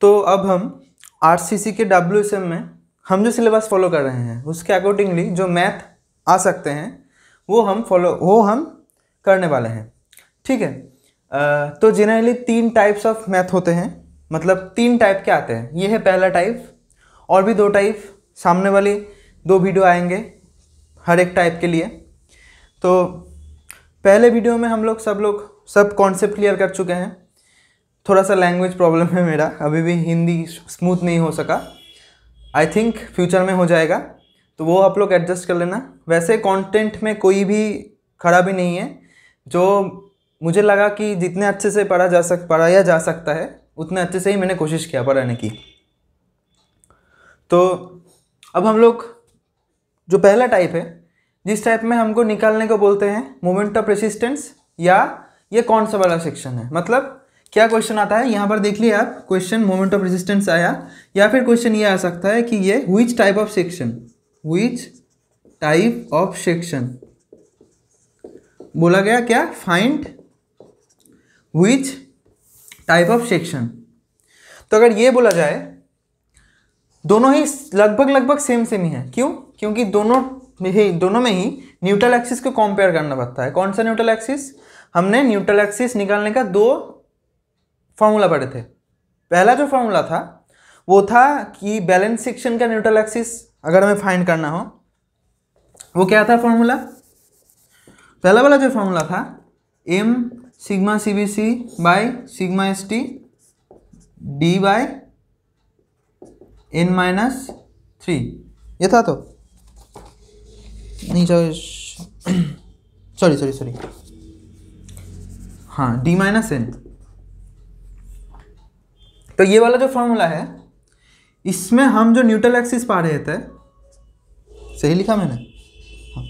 तो अब हम आरसीसी के WSM में हम जो सिलेबस फॉलो कर रहे हैं उसके अकॉर्डिंगली जो मैथ आ सकते हैं वो हम करने वाले हैं। ठीक है। तो जनरली 3 टाइप्स ऑफ मैथ होते हैं, मतलब 3 टाइप के आते हैं। ये है पहला टाइप, और भी 2 टाइप सामने वाली 2 वीडियो आएंगे हर एक टाइप के लिए। तो पहले वीडियो में हम लोग सब कॉन्सेप्ट क्लियर कर चुके हैं। थोड़ा सा लैंग्वेज प्रॉब्लम है मेरा, अभी भी हिंदी स्मूथ नहीं हो सका। आई थिंक फ्यूचर में हो जाएगा, तो वो आप लोग एडजस्ट कर लेना। वैसे कंटेंट में कोई भी खराबी नहीं है, जो मुझे लगा कि जितने अच्छे से पढ़ाया जा सकता है उतने अच्छे से ही मैंने कोशिश किया पढ़ाने की। तो अब हम लोग जो पहला टाइप है, जिस टाइप में हमको निकालने को बोलते हैं मोमेंट ऑफ रेसिस्टेंस, या ये कौन सा वाला सेक्शन है, मतलब क्या क्वेश्चन आता है यहाँ पर देख लिया आप। क्वेश्चन मोमेंट ऑफ रेसिस्टेंस आया, या फिर क्वेश्चन ये आ सकता है कि ये व्हिच टाइप ऑफ सेक्शन बोला गया, क्या, find which type of section. तो अगर ये बोला जाए, दोनों ही लगभग सेम ही है। क्यों? क्योंकि दोनों में ही न्यूट्रल एक्सिस को कंपेयर करना पड़ता है। कौन सा न्यूट्रल एक्सिस? हमने न्यूट्रल एक्सिस निकालने का 2 फॉर्मूला पढ़े थे। पहला जो फॉर्मूला था वो था कि बैलेंस सेक्शन का न्यूट्रल एक्सिस अगर हमें फाइंड करना हो, वो क्या था फॉर्मूला? पहला वाला जो फॉर्मूला था m sigma CBC by sigma ST d by n-3, ये था। तो नहीं, सॉरी, हाँ, d-n। तो ये वाला जो फॉर्मूला है, इसमें हम जो न्यूट्रल एक्सिस पा रहे थे, सही लिखा मैंने? हाँ।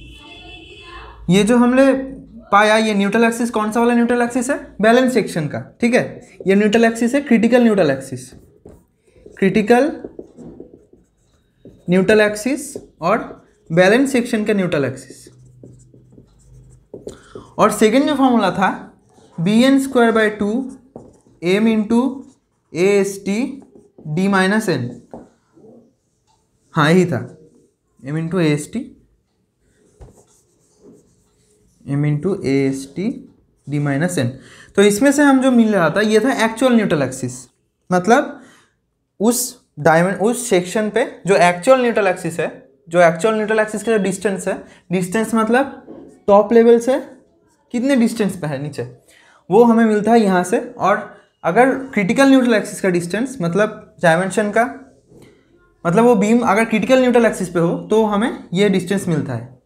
ये जो हमने पाया, ये न्यूट्रल एक्सिस कौन सा वाला न्यूट्रल एक्सिस है? बैलेंस सेक्शन का। ठीक है, ये न्यूट्रल एक्सिस है क्रिटिकल न्यूट्रल एक्सिस और बैलेंस सेक्शन का न्यूट्रल एक्सिस। और सेकेंड जो फॉर्मूला था bn²/2 m into AST d-n, हाँ यही था, m इंटू AST d-n। तो इसमें से हम जो मिल रहा था ये था एक्चुअल न्यूट्रल एक्सिस, मतलब उस सेक्शन पे जो एक्चुअल न्यूट्रल एक्सिस है, जो एक्चुअल न्यूट्रल एक्सिस का जो डिस्टेंस है, डिस्टेंस मतलब टॉप लेवल से कितने डिस्टेंस पे है नीचे, वो हमें मिलता है यहाँ से। और अगर क्रिटिकल न्यूट्रल एक्सिस का डिस्टेंस, मतलब डायमेंशन का, मतलब वो बीम अगर क्रिटिकल न्यूट्रल एक्सिस पे हो तो हमें ये डिस्टेंस मिलता है।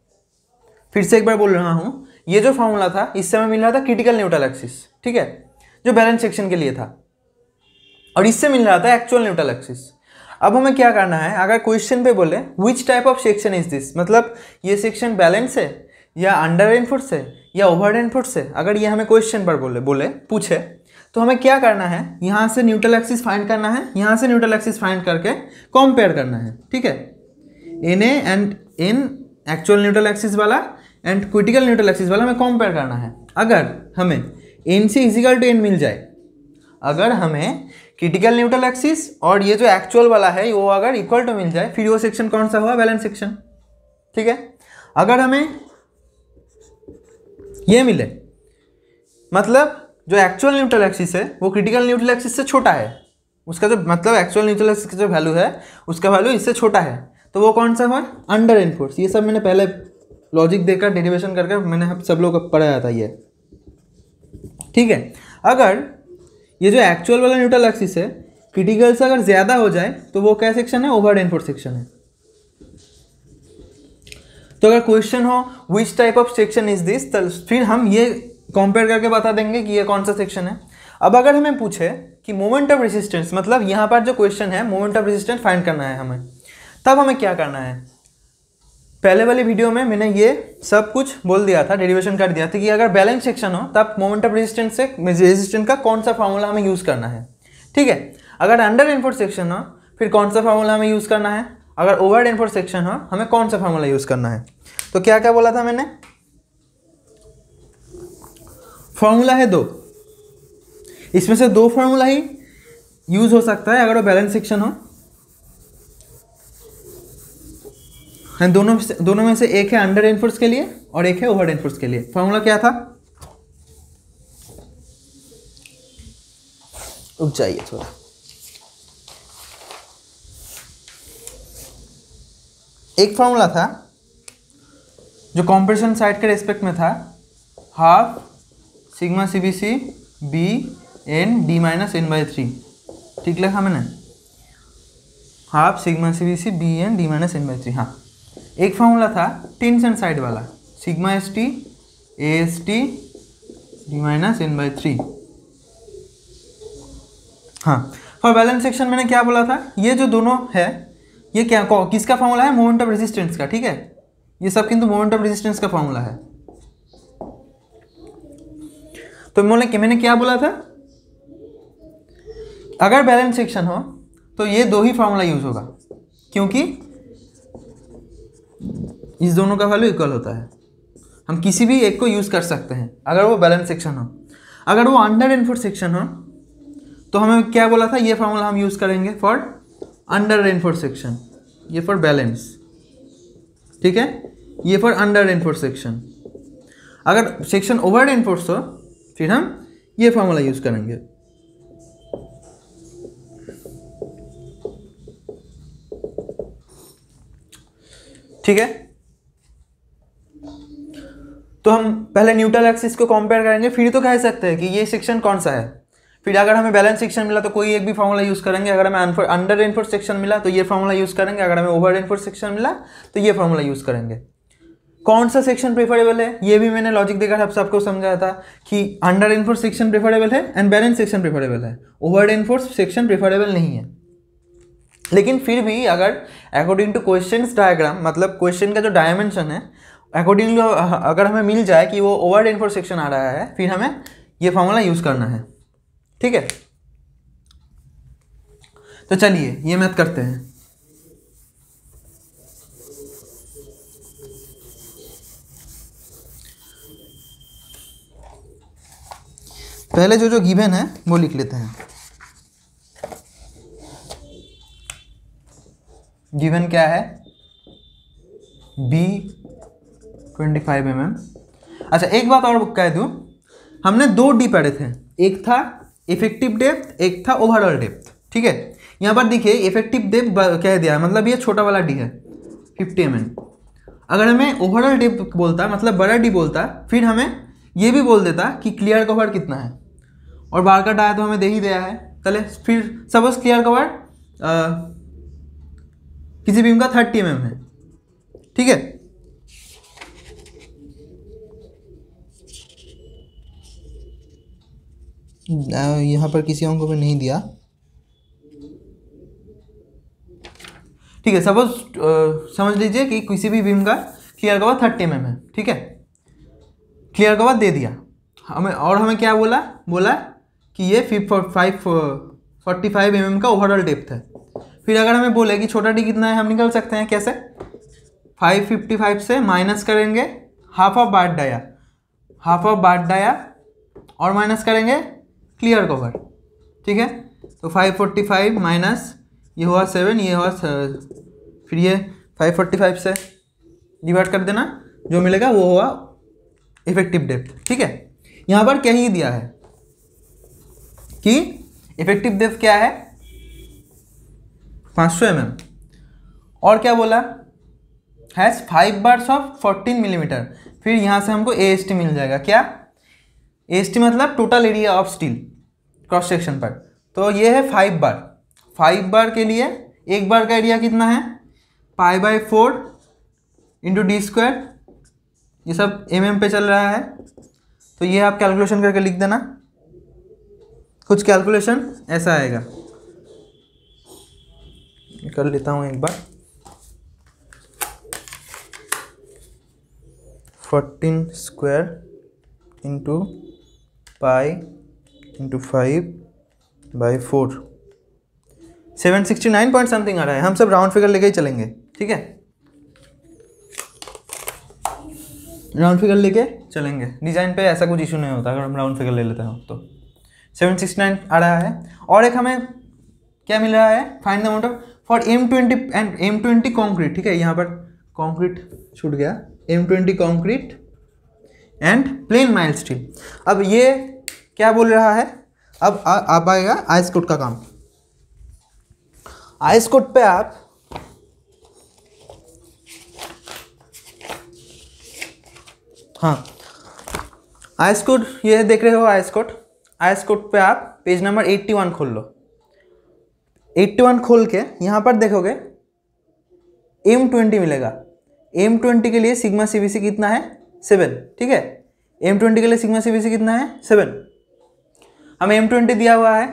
फिर से एक बार बोल रहा हूँ, ये जो फॉर्मूला था इससे हमें मिल रहा था क्रिटिकल न्यूट्रल एक्सिस, ठीक है, जो बैलेंस सेक्शन के लिए था, और इससे मिल रहा था एक्चुअल न्यूट्रल एक्सिस। अब हमें क्या करना है, अगर क्वेश्चन पे बोले which type of section is this, मतलब ये सेक्शन बैलेंस है या अंडर रेनफोर्स है या ओवर रेनफोर्स है, अगर ये हमें क्वेश्चन पर पूछे तो हमें क्या करना है, यहाँ से न्यूट्रल एक्सिस फाइंड करना है, यहाँ से न्यूट्रल एक्सिस फाइंड करके कंपेयर करना है। ठीक है, NA and N actual neutral axis वाला एंड क्रिटिकल न्यूट्रल एक्सिस वाला हमें कंपेयर करना है। अगर हमें NC इक्वल टू N मिल जाए, अगर हमें क्रिटिकल न्यूट्रल एक्सिस और ये जो एक्चुअल वाला है वो अगर इक्वल टू मिल जाए, फिर वो सेक्शन कौन सा हुआ? Balance section. ठीक है, अगर हमें ये मिले, मतलब जो एक्चुअल न्यूट्रल एक्सिस है वो क्रिटिकल न्यूट्रल एक्सिस से छोटा है, उसका जो मतलब एक्चुअल न्यूट्रल एक्सिस का जो वैल्यू है उसका वैल्यू इससे छोटा है, तो वो कौन सा हुआ? Under reinforce. ये सब मैंने पहले लॉजिक देकर डेरिवेशन करके मैंने सब लोग को पढ़ाया था ये। ठीक है, अगर ये जो एक्चुअल वाला न्यूट्रल एक्सिस है क्रिटिकल से अगर ज़्यादा हो जाए तो वो क्या सेक्शन है? ओवर रेनफोर्स सेक्शन है। तो अगर क्वेश्चन हो which type of section is this, तो फिर हम ये कंपेयर करके बता देंगे कि ये कौन सा सेक्शन है। अब अगर हमें पूछे कि मोमेंट ऑफ रेजिस्टेंस, मतलब यहाँ पर जो क्वेश्चन है मोमेंट ऑफ रेजिस्टेंस फाइंड करना है हमें, तब हमें क्या करना है? पहले वाली वीडियो में मैंने ये सब कुछ बोल दिया था, डेरिवेशन कर दिया था कि अगर बैलेंस सेक्शन हो तब मोमेंट ऑफ रेजिस्टेंस से रेजिस्टेंस का कौन सा फार्मूला हमें यूज़ करना है। ठीक है, अगर अंडर रेनफोर्स सेक्शन हो फिर कौन सा फार्मूला हमें यूज़ करना है, अगर ओवर रेनफोर्स सेक्शन हो हमें कौन सा फार्मूला यूज़ करना है। तो क्या क्या बोला था मैंने? फॉर्मूला है 2, इसमें से 2 फॉर्मूला ही यूज हो सकता है अगर वो बैलेंस सेक्शन हो। दोनों में से एक है अंडर रेनफोर्स के लिए और एक है ओवर रेनफोर्स के लिए। फॉर्मूला क्या था? रुक जाइए थोड़ा। एक फॉर्मूला था जो कॉम्प्रेशन साइड के रेस्पेक्ट में था, half sigma CBC B N D minus N by 3। ठीक लिखा मैंने? Half sigma CBC B N D minus N by 3। हाँ, एक फॉर्मूला था टेंशन साइड वाला, sigma ST AST D minus N by 3। हाँ, फॉर बैलेंस सेक्शन मैंने क्या बोला था? ये जो दोनों है ये क्या किसका फॉर्मूला है? मोमेंट ऑफ रेजिस्टेंस का। ठीक है, ये सब किंतु मोमेंट ऑफ रेजिस्टेंस का फॉर्मूला है। तो मैंने क्या बोला था? अगर बैलेंस सेक्शन हो तो ये दो ही फॉर्मूला यूज होगा, क्योंकि इस दोनों का वैल्यू इक्वल होता है। हम किसी भी एक को यूज कर सकते हैं अगर वो बैलेंस सेक्शन हो। अगर वो अंडर रेनफोर्स सेक्शन हो तो हमें क्या बोला था? ये फॉर्मूला हम यूज करेंगे फॉर अंडर रेनफोर्स सेक्शन, ये फॉर बैलेंस। ठीक है, ये फॉर अंडर रेनफोर्स सेक्शन। अगर सेक्शन ओवर रेनफोर्स हो फिर हम ये फॉर्मूला यूज करेंगे। ठीक है, तो हम पहले न्यूट्रल एक्सिस को कंपेयर करेंगे, फिर तो कह सकते हैं कि ये सेक्शन कौन सा है। फिर अगर हमें बैलेंस सेक्शन मिला तो कोई एक भी फॉर्मूला यूज करेंगे। अगर हमें अंडर रेनफोर्स सेक्शन मिला तो ये फॉर्मूला यूज करेंगे। अगर हमें ओवर रेनफोर्स सेक्शन मिला तो ये फॉर्मूला यूज करेंगे। कौन सा सेक्शन प्रेफरेबल है ये भी मैंने लॉजिक देकर आप सबको समझाया था कि अंडर रेनफोर्स सेक्शन प्रेफरेबल है एंड बैलेंस सेक्शन प्रेफरेबल है, ओवर रेनफोर्स सेक्शन प्रेफरेबल नहीं है। लेकिन फिर भी अगर अकॉर्डिंग टू क्वेश्चंस डायग्राम, मतलब क्वेश्चन का जो डायमेंशन है, अकॉर्डिंग टू अगर हमें मिल जाए कि वो ओवर रेनफोर्स सेक्शन आ रहा है, फिर हमें ये फॉर्मूला यूज करना है। ठीक है, तो चलिए ये मैथ करते हैं। पहले जो गिवन है वो लिख लेते हैं। गिवन क्या है? B 25 mm। अच्छा, एक बात और कह दूं, हमने दो डी पढ़े थे, एक था इफेक्टिव डेप्थ, एक था ओवरऑल डेप्थ। ठीक है, यहाँ पर देखिए इफेक्टिव डेप्थ कह दिया, मतलब ये छोटा वाला डी है 50 mm। अगर हमें ओवरऑल डेप्थ बोलता, मतलब बड़ा डी बोलता, फिर हमें ये भी बोल देता कि क्लियर कवर कितना है, और बार कट आया तो हमें दे ही दिया है। चले फिर सपोज क्लियर कवर किसी बीम का 30 mm है। ठीक है, यहाँ पर किसी अंक पे नहीं दिया। ठीक है, सपोज समझ लीजिए कि किसी भी बीम का क्लियर कवर 30 mm है। ठीक है, क्लियर कवर दे दिया हमें, और हमें क्या बोला कि ये 45 mm का ओवरऑल डेप्थ है। फिर अगर हमें बोले कि छोटा डी कितना है, हम निकल सकते हैं कैसे? 555 से माइनस करेंगे हाफ ऑफ बार्ट डाया और माइनस करेंगे क्लियर कवर। ठीक है, तो 545 माइनस ये हुआ 7, ये हुआ फिर ये 545 से डिवाइड कर देना, जो मिलेगा वो हुआ इफेक्टिव डेप्थ। ठीक है, यहाँ पर क्या ही दिया है कि इफेक्टिव डेप्थ क्या है? 500 mm। और क्या बोला? Has 5 bars of 14 millimetre. फिर यहाँ से हमको AST मिल जाएगा। क्या AST? मतलब total area of steel cross section पर। तो ये है 5 बार। 5 बार के लिए एक बार का एरिया कितना है? π/4 इंटू d²। ये सब mm पे चल रहा है, तो ये आप कैलकुलेशन करके लिख देना। कुछ कैलकुलेशन ऐसा आएगा, कर लेता हूँ एक बार। 14² into pi into 5/4 769 point something आ रहा है। हम सब राउंड फिगर लेके ही चलेंगे। ठीक है, राउंड फिगर लेके चलेंगे। डिज़ाइन पे ऐसा कुछ इशू नहीं होता अगर हम राउंड फिगर ले लेते हैं तो। 769 आ रहा है। और एक हमें क्या मिल रहा है, find the amount of for M20 and M20 concrete, ठीक है, यहाँ पर कॉन्क्रीट छूट गया, M20 concrete and plain mild steel. अब ये क्या बोल रहा है, अब आप आएगा आइस कोट का काम। आइस कोट पे आप हाँ आइस कोट ये देख रहे हो, आइस कोट, आइस कोट पे आप पेज नंबर 81 खोल लो। 81 खोल के यहाँ पर देखोगे M20 मिलेगा। M20 के लिए सिग्मा CBC कितना है 7, ठीक है, M20 के लिए सिग्मा CBC कितना है 7। हमें M20 दिया हुआ है,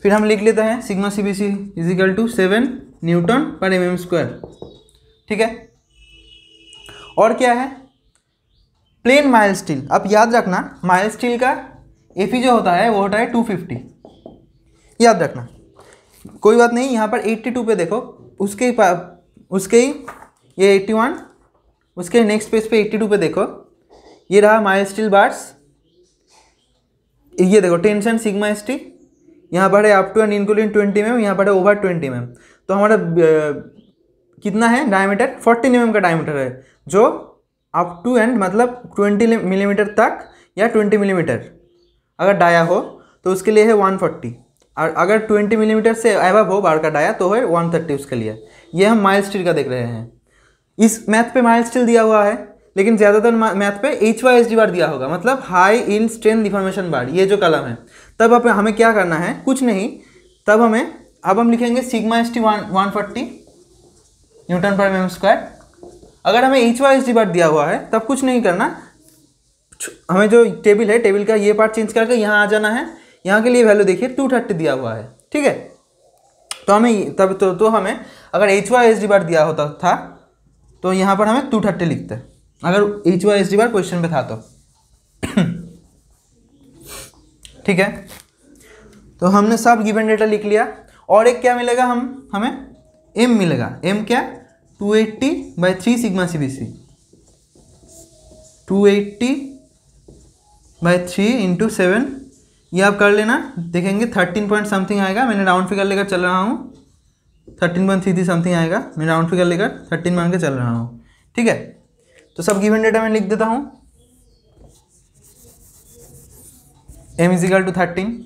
फिर हम लिख लेते हैं sigma CBC is equal to 7 newton per mm², ठीक है। और क्या है, प्लेन माइल्ड स्टील। अब याद रखना माइल्ड स्टील का Fe जो होता है वो होता है 250, याद रखना, कोई बात नहीं। यहाँ पर 82 पे देखो, उसके ही ये 81, उसके नेक्स्ट पेज पे 82 पे देखो, ये रहा माइल्ड स्टील बार्स, ये देखो टेंशन सिग्मा ST, यहाँ पर है up to and including 20 mm, यहाँ पर है ओवर 20 mm। तो हमारा कितना है डायमीटर, 14 mm का डायमीटर है, जो अप टू एंड मतलब 20 मिलीमीटर तक या 20 मिलीमीटर अगर डाया हो तो उसके लिए है 140, और अगर 20 मिलीमीटर से अबव हो बार का डाया तो है 130 उसके लिए। ये हम माइल्ड स्टील का देख रहे हैं। इस मैथ पे माइल्ड स्टील दिया हुआ है, लेकिन ज़्यादातर मैथ पे HYSD बार दिया होगा, मतलब हाई इन स्ट्रेंथ डिफॉर्मेशन बार, ये जो कलम है। तब अब हमें क्या करना है, कुछ नहीं, तब अब हम लिखेंगे sigma ST 140 Newton per mm²। अगर हमें HYSD बार दिया हुआ है तब कुछ नहीं करना, हमें जो टेबल है टेबल का ये पार्ट चेंज करके यहाँ आ जाना है। यहाँ के लिए वैल्यू देखिए 230 दिया हुआ है, ठीक है। तो हमें तब तो हमें अगर HYSD बार दिया होता था तो यहाँ पर हमें 230 लिखते, अगर HYSD बार क्वेश्चन पे था तो ठीक है। तो हमने सब गिवन डेटा लिख लिया। और एक क्या मिलेगा, हमें M मिलेगा। M क्या, 280/3 सिग्मा CBC, 280/3 इंटू 7, ये आप कर लेना, देखेंगे 13 पॉइंट समथिंग आएगा। मैंने राउंड फिगर लेकर चल रहा हूँ, 13.33 समथिंग आएगा, मैं राउंड फिगर लेकर 13 मान के चल रहा हूँ, ठीक है। तो सब गिवन डेटा मैं लिख देता हूँ। M is equal to 13।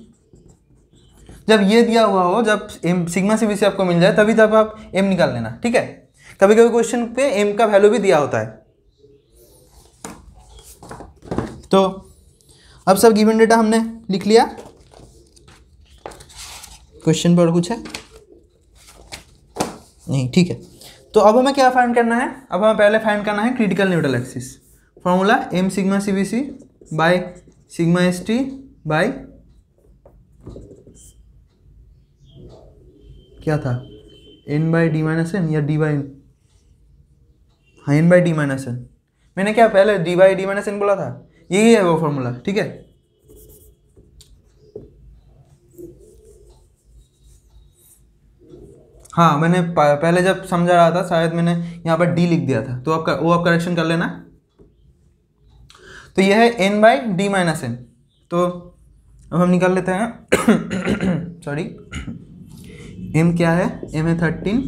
जब ये दिया हुआ हो, जब M सिग्मा CBC आपको मिल जाए तब आप M निकाल लेना, ठीक है। कभी कभी क्वेश्चन पे M का वैल्यू भी दिया होता है। तो अब सब गिवन डेटा हमने लिख लिया। क्वेश्चन पर कुछ है नहीं, ठीक है। तो अब हमें क्या फाइंड करना है, अब हमें पहले फाइंड करना है critical neutral axis. Formula M sigma CBC by sigma ST by क्या था, n/d-n या d/n, हाँ n/d-n। मैंने क्या पहले d/d-n बोला था, यही है वो फॉर्मूला, ठीक है। हाँ मैंने पहले जब समझा रहा था शायद मैंने यहाँ पर d लिख दिया था, तो आप करेक्शन कर लेना। तो यह है n/d-n। तो अब हम निकाल लेते हैं सॉरी, m क्या है, m है 13,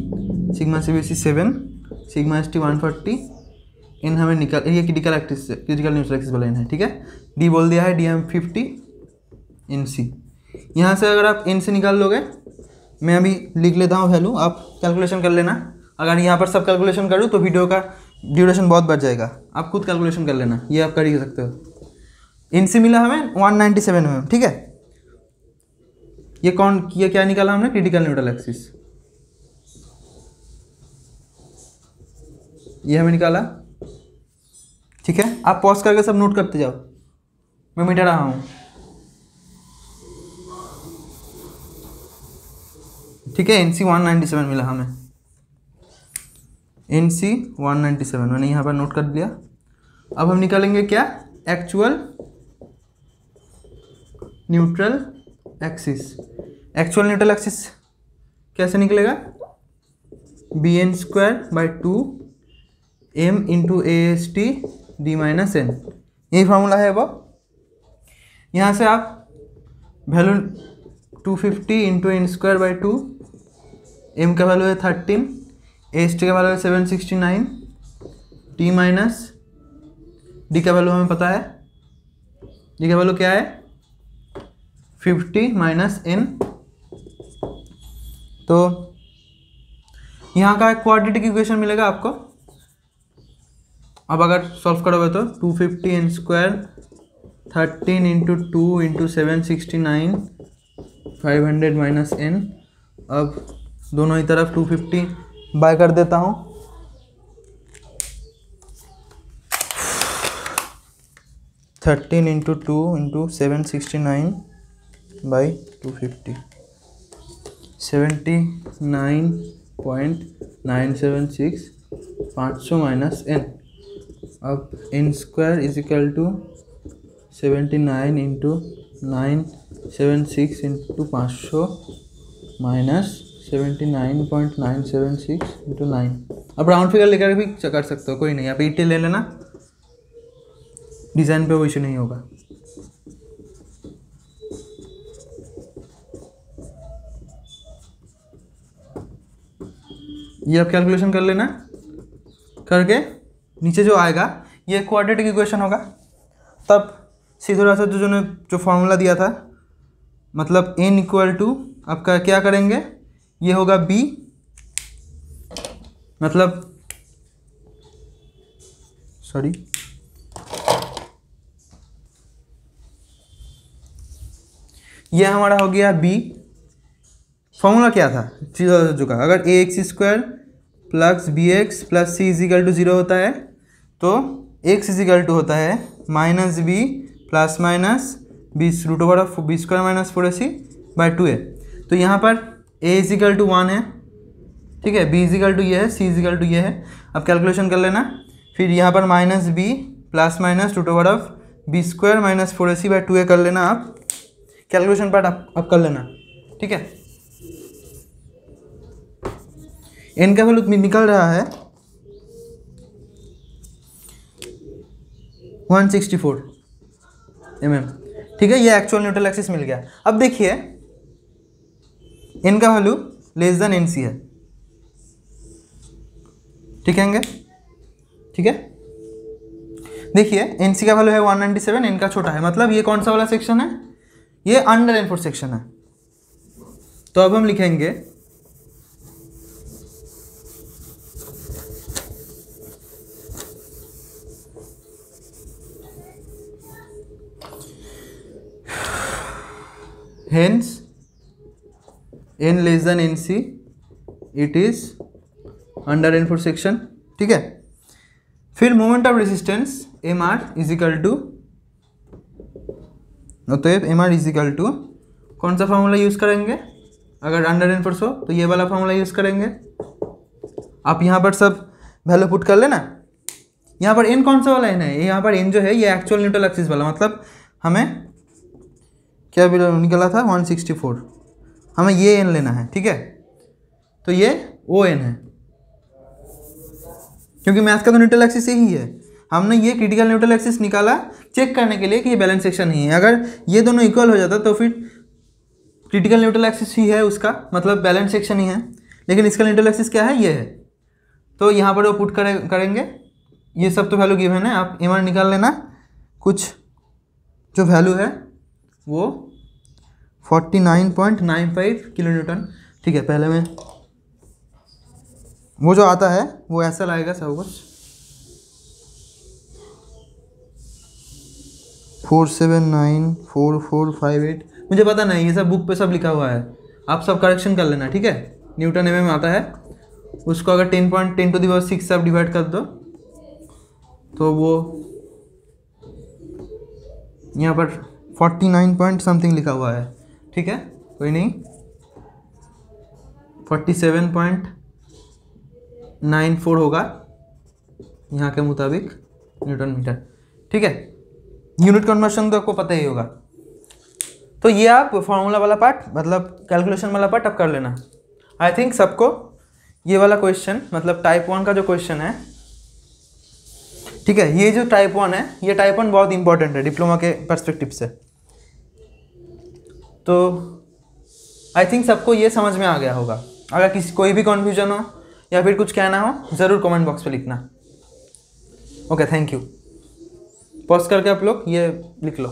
sigma CBC 7, sigma ST 140, n हमें निकाल, ये क्रिटिकल न्यूट्रल एक्सिस वाला n है, ठीक है। d बोल दिया है, dm 50 NC। यहाँ से अगर आप n से निकाल लोगे, मैं अभी लिख लेता हूँ वैल्यू, आप कैलकुलेशन कर लेना। अगर यहाँ पर सब कैलकुलेशन करूँ तो वीडियो का ड्यूरेशन बहुत बढ़ जाएगा, आप खुद कैलकुलेशन कर लेना, ये आप कर ही सकते हो। NC मिला हमें 197 में, ठीक है। ये क्या निकाला हमने, क्रिटिकल न्यूट्रल एक्सिस, ये हमें निकाला, ठीक है। आप पॉज करके सब नोट करते जाओ, मैं मिटा रहा हूँ, ठीक है। NC 197 मिला हमें, NC 197 मैंने यहाँ पर नोट कर दिया। अब हम निकालेंगे क्या, actual neutral axis. Actual neutral axis कैसे निकलेगा, bn²/2 m into AST d-n, यही फार्मूला है वो। यहाँ से आप value 250 into N square by 2, M का वैल्यू है 13, एस टी का वैल्यू है 769, टी माइनस डी का वैल्यू हमें पता है, डी का वैल्यू क्या है 50 माइनस एन। तो यहाँ का क्वाड्रेटिक इक्वेशन मिलेगा आपको। अब अगर सॉल्व करोगे तो 250 N square 13 into 2 into 769 500 minus N. अब दोनों ही तरफ 250 बाय कर देता हूँ। Thirteen into 2 into 769 by 250 79.976 500 minus N. अब N square is equal to 79 into 976 into 500 minus 79.976 into 9। अब राउंड फिगर लेकर भी कर सकते हो, कोई नहीं, आप 80 ले लेना, डिज़ाइन पे वो इशू नहीं होगा। ये आप कैलकुलेशन कर लेना, करके नीचे जो आएगा ये क्वाड्रेटिक इक्वेशन होगा। तब सीधे रास्ते जो फॉर्मूला दिया था, मतलब n इक्वल टू आपका क्या करेंगे, ये होगा b, मतलब सॉरी ये हमारा हो गया b। फॉर्मूला क्या था जो का, अगर a x square plus b x plus c is equal to 0 होता है तो एक्स इजिकल टू होता है minus B plus minus b root over of B square minus 4ac by 2a। तो यहाँ पर a इजिकल टू 1 है, ठीक है, b इजिकल टू ये है, c इजिकल टू ये है। अब कैलकुलेशन कर लेना, फिर यहाँ पर minus B plus minus root over of B square minus 4ac by 2a कर लेना। आप कैलकुलेशन पार्ट आप कर लेना, ठीक है। n का वैल्यू निकल रहा है 164 mm, ठीक है, ये एक्चुअल न्यूट्रल एक्सिस मिल गया। अब देखिए n का वैल्यू लेस देन nc है, ठीक है, ठीक है। देखिए nc का वैल्यू है 197, n का छोटा है, मतलब ये कौन सा वाला सेक्शन है, ये अंडर एनफोर्स सेक्शन है। तो अब हम लिखेंगे hence n less than nc it is under enforced section, ठीक है। फिर moment of resistance mr is equal to, अतएव mr इज इक्वल टू कौन सा फार्मूला यूज करेंगे, अगर अंडर एनफोर्स हो तो ये वाला फार्मूला यूज करेंगे। आप यहाँ पर सब वैल्यू पुट कर लेना। यहाँ पर n कौन सा वाला n है, यहाँ पर n जो है ये एक्चुअल न्यूट्रल एक्सिस वाला, मतलब हमें क्या निकला था 164, हमें ये n लेना है, ठीक है। तो ये ओ n है, क्योंकि मैथ का तो न्यूट्रल एक्सिस यही है। हमने ये क्रिटिकल न्यूट्रल एक्सिस निकाला चेक करने के लिए कि ये बैलेंस सेक्शन ही है। अगर ये दोनों इक्वल हो जाता तो फिर क्रिटिकल न्यूट्रल एक्सिस ही है उसका, मतलब बैलेंस सेक्शन ही है। लेकिन इसका न्यूट्रल एक्सिस क्या है, ये है। तो यहाँ पर वो पुट करेंगे, ये सब तो वैल्यू गिवन है, आप एमआर निकाल लेना। कुछ जो वैल्यू है वो 49.95 किलो न्यूटन, ठीक है। पहले में वो जो आता है वो ऐसा लाएगा सब कुछ 4794458, मुझे पता नहीं, ये सब बुक पे सब लिखा हुआ है, आप सब करेक्शन कर लेना, ठीक है। न्यूटन एम में आता है, उसको अगर 10.10⁶ से आप डिवाइड कर दो तो वो यहाँ पर 49 पॉइंट समथिंग लिखा हुआ है, ठीक है, कोई नहीं, 47.94 होगा यहाँ के मुताबिक न्यूटन मीटर, ठीक है। यूनिट कन्वर्शन तो आपको पता ही होगा। तो ये आप फॉर्मूला वाला पार्ट, मतलब कैलकुलेशन वाला पार्ट आप कर लेना। आई थिंक सबको ये वाला क्वेश्चन, मतलब टाइप 1 का जो क्वेश्चन है, ठीक है, ये जो टाइप 1 है, ये टाइप 1 बहुत इंपॉर्टेंट है डिप्लोमा के पर्सपेक्टिव से। तो आई थिंक सबको ये समझ में आ गया होगा। अगर किसी कोई भी कन्फ्यूजन हो या फिर कुछ कहना हो ज़रूर कमेंट बॉक्स पे लिखना। Okay, thank you. पॉज करके आप लोग ये लिख लो।